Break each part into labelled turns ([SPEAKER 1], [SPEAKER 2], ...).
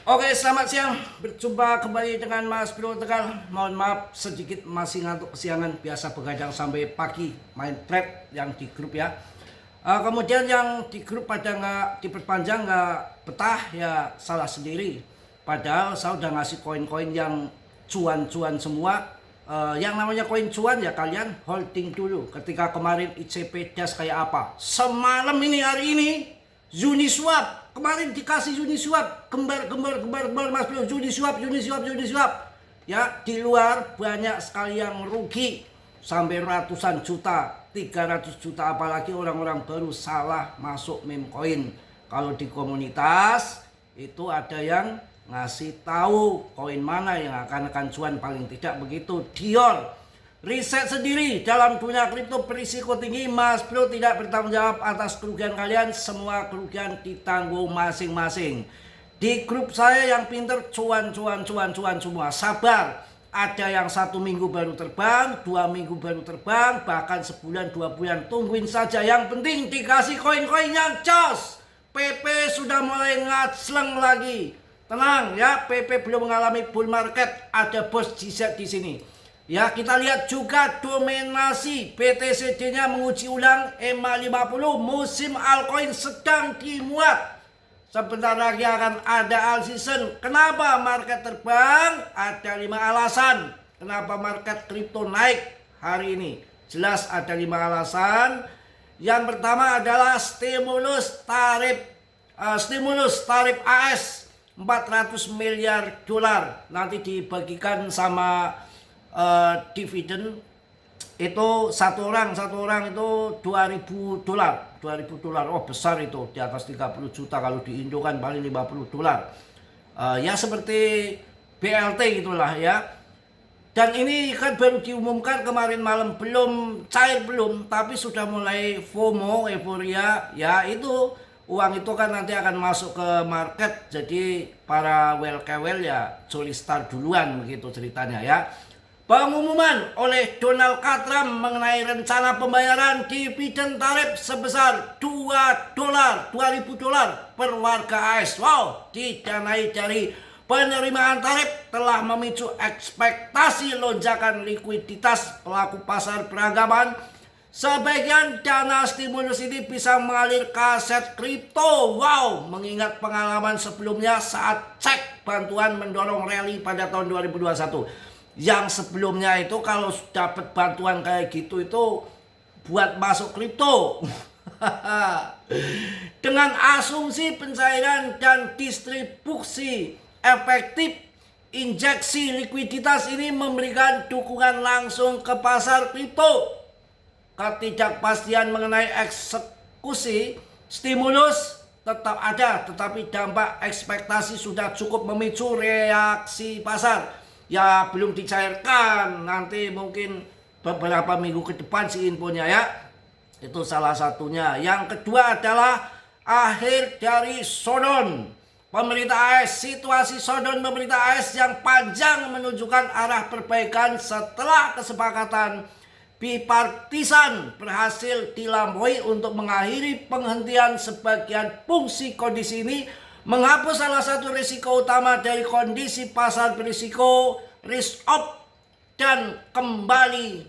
[SPEAKER 1] Oke, selamat siang. Berjumpa kembali dengan Mas Bro Tegal. Mohon maaf sedikit masih ngantuk kesiangan. Biasa begadang sampai pagi main trade yang di grup ya. Kemudian yang di grup pada nggak diperpanjang, nggak betah ya salah sendiri. Padahal saya udah ngasih koin-koin yang cuan-cuan semua. Yang namanya koin cuan ya kalian holding dulu. Ketika kemarin ICP das kayak apa. Semalam ini hari ini Uniswap kemarin dikasih Uniswap gembar Mas Bro, Uniswap ya. Di luar banyak sekali yang rugi sampai ratusan juta, 300 juta, apalagi orang-orang baru salah masuk meme coin. Kalau di komunitas itu ada yang ngasih tahu koin mana yang akan cuan, paling tidak begitu. Dior riset sendiri dalam dunia kripto berisiko tinggi. Mas Bro tidak bertanggung jawab atas kerugian kalian. Semua kerugian ditanggung masing-masing. Di grup saya yang pinter cuan semua. Sabar. Ada yang 1 minggu baru terbang, 2 minggu baru terbang, bahkan sebulan 2 bulan. Tungguin saja. Yang penting dikasih koin-koin yang jos. PP sudah mulai ngacleng lagi. Tenang ya, PP belum mengalami bull market. Ada bos GZ di sini. Ya, kita lihat juga dominasi BTCD-nya menguji ulang EMA 50. Musim altcoin sedang dimuat. Sebentar lagi akan ada all season. Kenapa market terbang? Ada 5 alasan. Kenapa market kripto naik hari ini? Jelas ada 5 alasan. Yang pertama adalah stimulus tarif AS 400 miliar dolar. Nanti dibagikan sama dividen itu satu orang itu 2.000 dolar. Oh, besar itu, di atas 30 juta. Kalau di Indo kan paling 50 dolar. Ya seperti BLT gitulah ya. Dan ini kan baru diumumkan kemarin malam, belum cair tapi sudah mulai FOMO, euforia. Ya itu uang itu kan nanti akan masuk ke market. Jadi para well ya jolly start duluan begitu ceritanya ya. Pengumuman oleh Donald Trump mengenai rencana pembayaran dividen tarif sebesar 2 dolar, 2.000 dolar per warga AS. Wow, didanai dari penerimaan tarif telah memicu ekspektasi lonjakan likuiditas pelaku pasar peranggapan. Sebagian dana stimulus ini bisa mengalir ke aset kripto. Wow, mengingat pengalaman sebelumnya saat cek bantuan mendorong rally pada tahun 2021. Yang sebelumnya itu kalau dapat bantuan kayak gitu itu buat masuk kripto. Dengan asumsi pencairan dan distribusi efektif, injeksi likuiditas ini memberikan dukungan langsung ke pasar kripto. Ketidakpastian mengenai eksekusi stimulus tetap ada, tetapi dampak ekspektasi sudah cukup memicu reaksi pasar. Ya belum dicairkan, nanti mungkin beberapa minggu ke depan sih infonya ya. Itu salah satunya. Yang kedua adalah akhir dari shutdown pemerintah AS. Situasi shutdown pemerintah AS yang panjang menunjukkan arah perbaikan setelah kesepakatan bipartisan berhasil dilampaui untuk mengakhiri penghentian sebagian fungsi kondisi ini, menghapus salah satu risiko utama dari kondisi pasar berisiko, risk off, dan kembali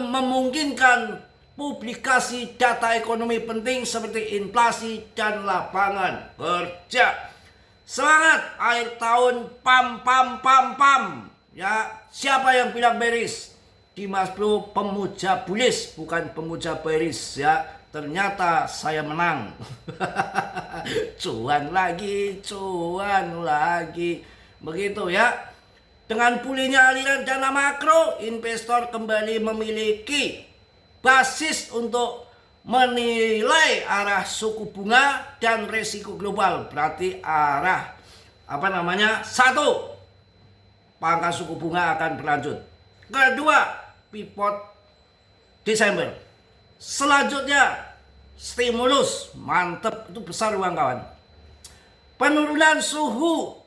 [SPEAKER 1] memungkinkan publikasi data ekonomi penting seperti inflasi dan lapangan kerja. Semangat akhir tahun, pam. Ya, siapa yang bilang bearish? Mas Bro pemuja bullish, bukan pemuja bearish ya. Ternyata saya menang. Cuan lagi. Begitu ya. Dengan pulihnya aliran dana makro, investor kembali memiliki basis untuk menilai arah suku bunga dan resiko global. Berarti arah satu, pangkat suku bunga akan berlanjut. Kedua, pivot Desember. Selanjutnya stimulus, mantep, itu besar uang kawan. Penurunan suhu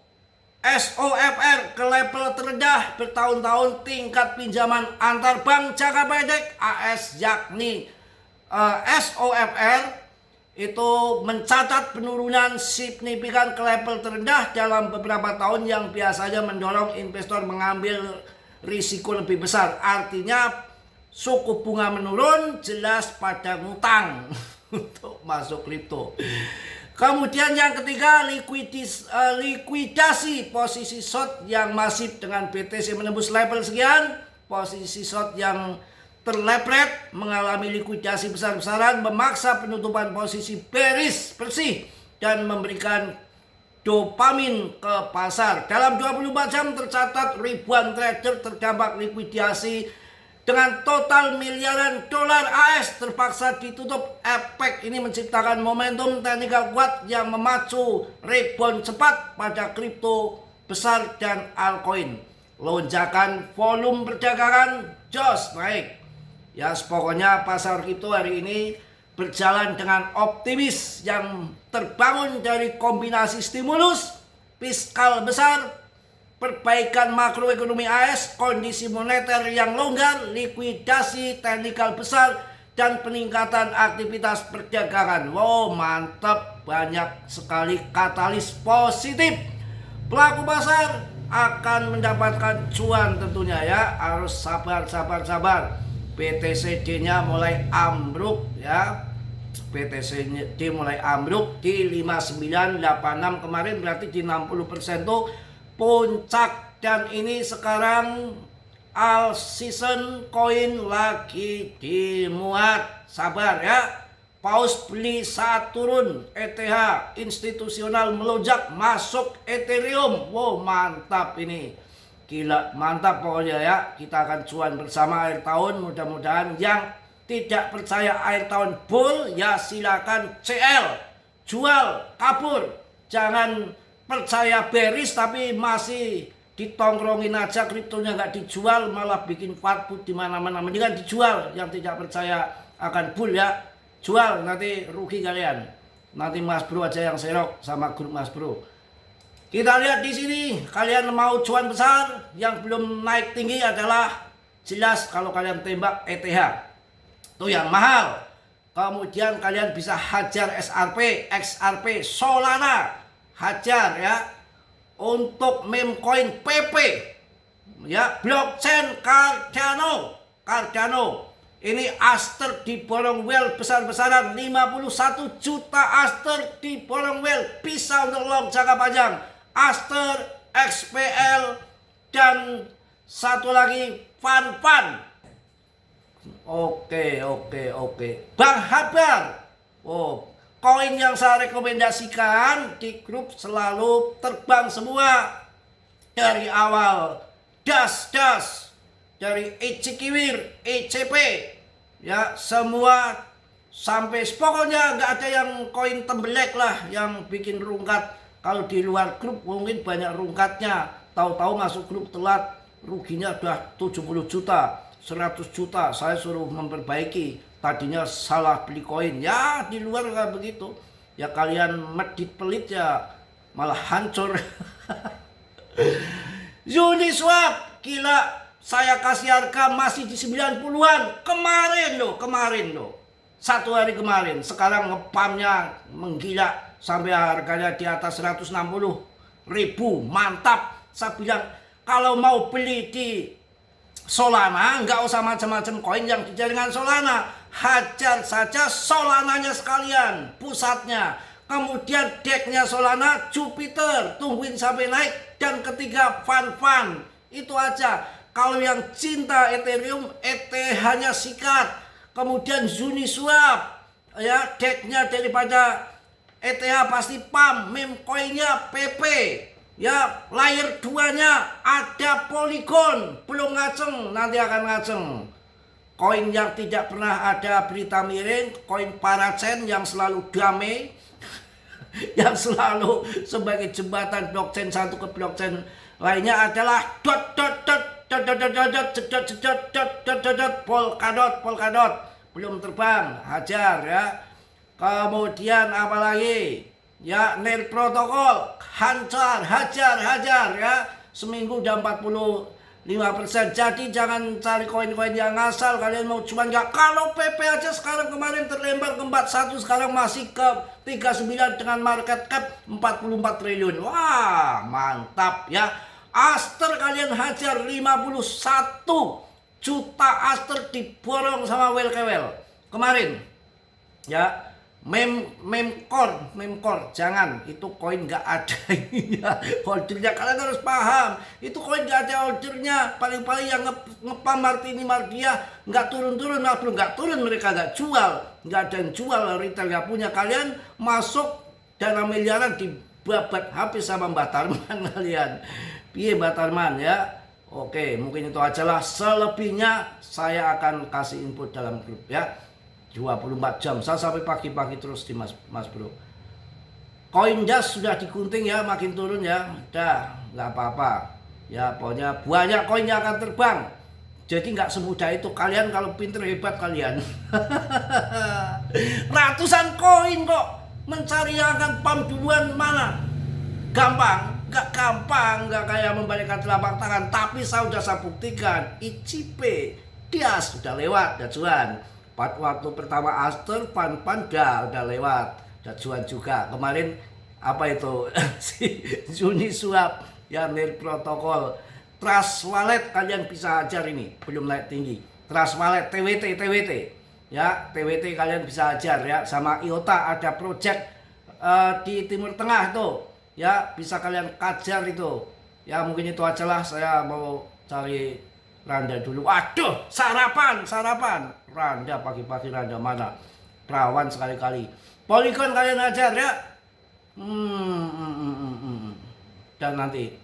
[SPEAKER 1] SOFR ke level terendah bertahun-tahun, tingkat pinjaman antar bank jangka pendek AS yakni SOFR itu mencatat penurunan signifikan ke level terendah dalam beberapa tahun yang biasanya mendorong investor mengambil risiko lebih besar. Artinya suku bunga menurun, jelas pada ngutang untuk masuk kripto. Kemudian yang ketiga, likuidasi posisi short yang masif dengan BTC menembus level sekian. Posisi short yang terlepret mengalami likuidasi besar-besaran, memaksa penutupan posisi bearish bersih dan memberikan dopamin ke pasar. Dalam 24 jam tercatat ribuan trader terdampak likuidasi dengan total miliaran dolar AS terpaksa ditutup. Efek ini menciptakan momentum teknikal kuat yang memacu rebound cepat pada kripto besar dan altcoin. Lonjakan volume perdagangan jos naik. Ya, pokoknya pasar kripto hari ini berjalan dengan optimis yang terbangun dari kombinasi stimulus fiskal besar, perbaikan makroekonomi AS, kondisi moneter yang longgar, likuidasi teknikal besar, dan peningkatan aktivitas perdagangan. Wow, mantap, banyak sekali katalis positif. Pelaku pasar akan mendapatkan cuan tentunya ya, harus sabar. BTCD-nya mulai ambruk ya. BTCD mulai ambruk di 5986 kemarin, berarti di 60% tuh puncak, dan ini sekarang all season coin lagi dimuat. Sabar ya. Paus beli saat turun, ETH institusional melonjak masuk Ethereum. Wow, mantap ini. Gila, mantap pokoknya ya. Kita akan cuan bersama akhir tahun. Mudah-mudahan yang tidak percaya akhir tahun bull, ya silakan CL. Jual, kabur. Jangan percaya bearish tapi masih ditongkrongin aja, kriptonya nggak dijual, malah bikin farput di mana-mana. Mendingan dijual yang tidak percaya akan bull ya. Jual, nanti rugi kalian. Nanti Mas Bro aja yang serok sama grup Mas Bro. Kita lihat di sini, kalian mau cuan besar, yang belum naik tinggi adalah jelas kalau kalian tembak ETH. Itu yang mahal. Kemudian kalian bisa hajar SRP, XRP, Solana. Hajar ya. Untuk meme coin PP. Ya, blockchain Cardano. Ini Aster diborong whale besar-besaran, 51 juta Aster diborong whale, bisa untuk long jangka panjang. Aster, XPL, dan satu lagi Fan. Oke. Bang Habar. Oh, koin yang saya rekomendasikan di grup selalu terbang semua. Dari awal das. Dari ECKWIR, ECP. Ya, semua sampai pokoknya nggak ada yang koin tembelek lah yang bikin rungkat. Kalau di luar grup mungkin banyak rungkatnya. Tahu-tahu masuk grup telat, ruginya udah 70 juta, 100 juta. Saya suruh memperbaiki. Tadinya salah beli koin. Ya, di luar nggak begitu. Ya kalian medit pelit ya malah hancur. Uniswap, gila. Saya kasih harga masih di 90-an. Kemarin loh. Satu hari kemarin. Sekarang ngepamnya menggila. Sampai harganya di atas 160.000. Mantap. Saya bilang kalau mau beli di Solana, nggak usah macam-macam koin yang di jaringan Solana. Hajar saja Solananya sekalian, pusatnya. Kemudian decknya Solana, Jupiter. Tungguin sampai naik. Dan ketiga Fan. Itu aja. Kalau yang cinta Ethereum, ETH-nya sikat. Kemudian Uniswap, ya decknya daripada ETH pasti PAM, meme coinnya PP, ya layer 2-nya ada Polygon, belum ngaceng, nanti akan ngaceng. Koin yang tidak pernah ada berita miring, koin Parachain yang selalu damai, yang selalu sebagai jembatan blockchain satu ke blockchain lainnya adalah Polkadot, belum terbang, hajar ya. Kemudian apa lagi? Ya, Nail Protocol, hajar ya. Seminggu udah 40 5%. Jadi jangan cari koin-koin yang ngasal. Kalian mau cuman nggak. Kalau PP aja sekarang kemarin terlempar ke 41, sekarang masih ke 39 dengan market cap 44 triliun. Wah, mantap ya. Aster kalian hajar 51 juta Aster diborong sama Welkewel kemarin. Ya. Memcore jangan, itu koin nggak ada ya ordernya. Kalian harus paham, itu koin nggak ada ordernya. Paling-paling yang ngepam Martini Mardia nggak turun-turun, nggak turun, mereka nggak jual, nggak ada yang jual, retail nggak punya. Kalian masuk dana miliaran dibabat habis sama Mbak Tarman kalian. Piye Mbak Tarman ya. Oke, mungkin itu aja lah. Selebihnya saya akan kasih input dalam grup ya. 24 jam, saya sampai pagi-pagi terus di mas bro. Koin jas sudah digunting ya, makin turun ya. Udah, nggak apa-apa. Ya pokoknya banyak koin yang akan terbang. Jadi nggak semudah itu. Kalian kalau pinter hebat kalian. Ratusan koin kok. Mencari yang akan pam duluan mana? Gampang? Nggak gampang, nggak kayak membalikkan telapak tangan. Tapi saya buktikan, ICP, dia sudah lewat, dan cuan. Waktu pertama Aster, Pan udah lewat, udah cuan juga. Kemarin apa itu si Juni Suap ya, Nir Protokol. Trust Wallet kalian bisa ajar ini, belum naik tinggi. Trust Wallet, TWT ya, TWT kalian bisa ajar ya. Sama IOTA ada project di Timur Tengah tuh ya, bisa kalian kajar itu ya. Mungkin itu aja lah, saya mau cari Randa dulu. Waduh, sarapan Randa pagi-pagi. Randa mana? Perawan sekali-kali. Polygon kalian ajar ya. Dan nanti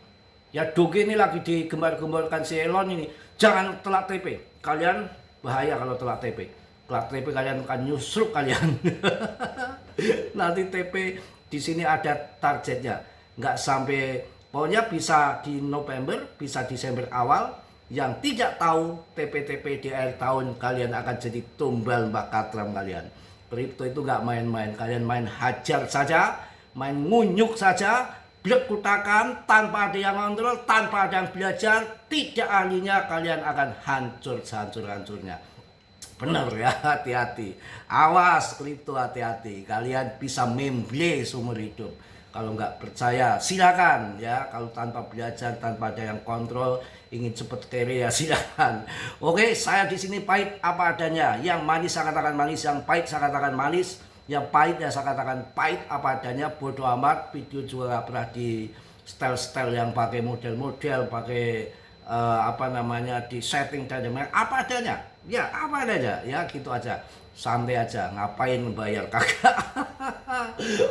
[SPEAKER 1] ya Doge ini lagi digembar-gemborkan si Elon ini. Jangan telat TP. Kalian bahaya kalau telat TP. Telat TP kalian akan nyusruk kalian. Nanti TP di sini ada targetnya. Nggak sampai, pokoknya bisa di November, bisa Desember awal. Yang tidak tahu TP-TP di akhir tahun, kalian akan jadi tumbal Mbak Katram kalian. Kripto itu nggak main-main. Kalian main hajar saja, main ngunyuk saja, blek kutakan, tanpa ada yang kontrol, tanpa ada yang belajar, tidak ahlinya, kalian akan hancur sehancur-hancurnya. Benar ya, hati-hati. Awas kripto, hati-hati. Kalian bisa memble seumur hidup. Kalau nggak percaya silakan ya. Kalau tanpa belajar, tanpa ada yang kontrol, ingin cepet kere ya silakan. Oke, saya di sini pahit apa adanya. Yang manis saya katakan manis, yang pahit saya katakan manis, yang pahit ya saya katakan pahit apa adanya. Bodoh amat. Video juga nggak pernah di style yang pakai model-model, pakai di setting dan apa adanya. Ya apa adanya ya, gitu aja. Santai aja, ngapain membayar kagak.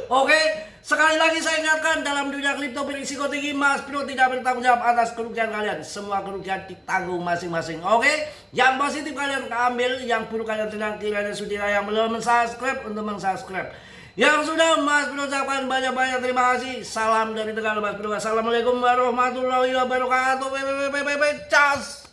[SPEAKER 1] Oke, sekali lagi saya ingatkan, dalam dunia kripto berisiko tinggi, Mas Bro tidak bertanggung jawab atas kerugian kalian. Semua kerugian ditanggung masing-masing. Oke, yang positif kalian ambil, yang buruk kalian tenang. Kiranya sudira yang belum subscribe untuk subscribe. Yang sudah, Mas Bro ucapkan banyak-banyak terima kasih. Salam dari Tegal Mas Bro. Assalamualaikum warahmatullahi wabarakatuh. Cas.